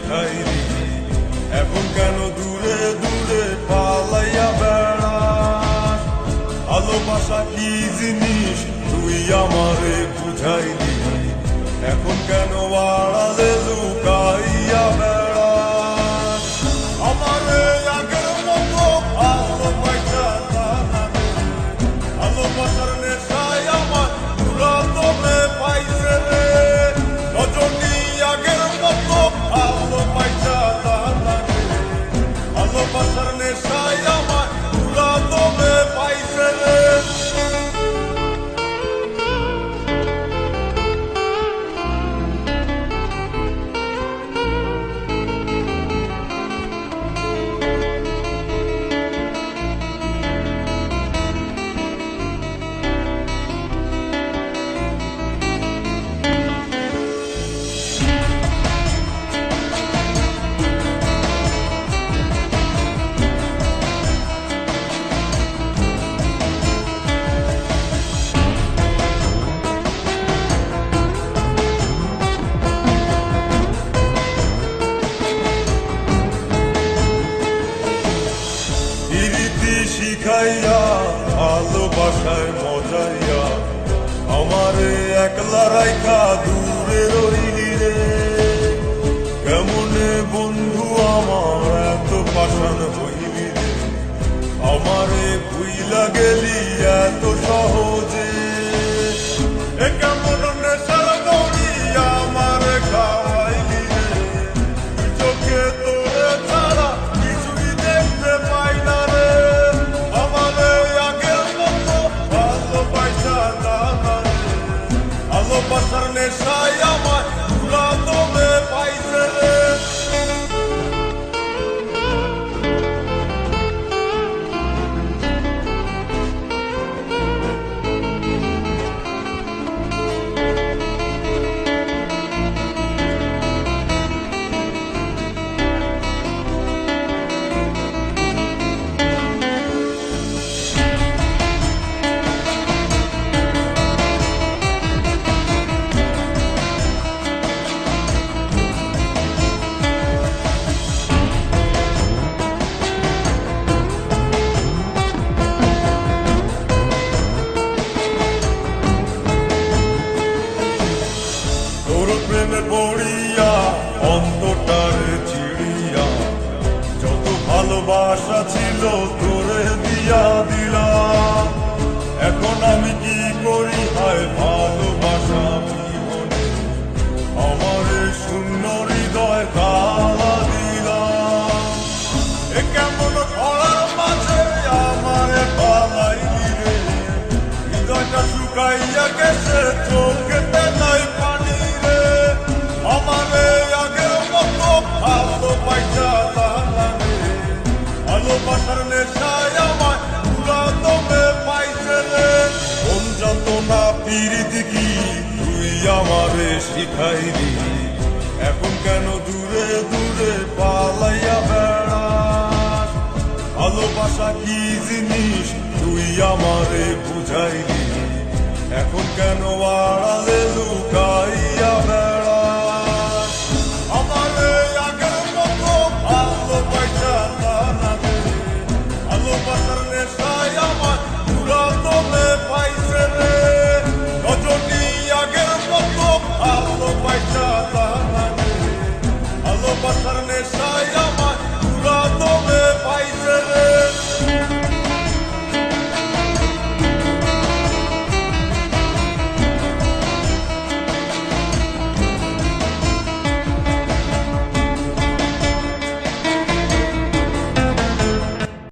শিখাইলি, এখন কেন দূরে দূরে পালাইয়া বেড়াস? ভালোবাসা কি জিনিস তুই আমারে বুঝাইলি, এখন কেন আড়ালে লুকাইয়া বেড়াস? আমারে আগের মতো ভালোবাসা জানা নেই, ভালোবাসার নেশায় আমার পুরাতনে পাইছে রে। রজনী আগের মতো ভালোবাসা জানা নেই, ভালোবাসার নেশায় আমার পুরাতনে পাইছে রে। শিখাইয়া ভালোবাসায় মজাইয়া আমারে একলা রাইখা দূরে রইলি রে। কেমনে বন্ধু আমার এত পাষাণ হইলি রে, আমারে ভুইলা গেলি এত সহজে। এ কেমন নেশার বড়ি আমারে খাওয়াইলি রে, চোখে তোরে ছাড়া কিছুই দেখতে পাই না রে। ভালোবাসার নেশায় আমার পুরাতনে পাইছে রে। প্রেমে পড়িয়া অন্তরটারে চিড়িয়া যত ভালোবাসা ছিল তোরে দিয়া দিলাম। এখন আমি কি করি হায় ভালোবাসা বিহনে, আমারে শূন্য হৃদয় তালা দিলাম। এ কেমন খরার মাঝে আমারে পালাইলি রে, হৃদয়টা শুকাইয়া গেছে চোখেতে নাই পানি রে। আমারে আগের মতো ভালোবাসা জানা নেই, ভালোবাসার নেশায় আমার পুরাতনে পাইছে রে। কোন যন্ত্রণা প্রীতি কি তুই আমারে শিখাইলি, এখন কেন দূরে দূরে পালাইয়া বেড়াস? ভালোবাসা কি জিনিস তুই আমারে বুঝাইলি, এখন কেন আড়ালে লুকাইয়া বেড়াস?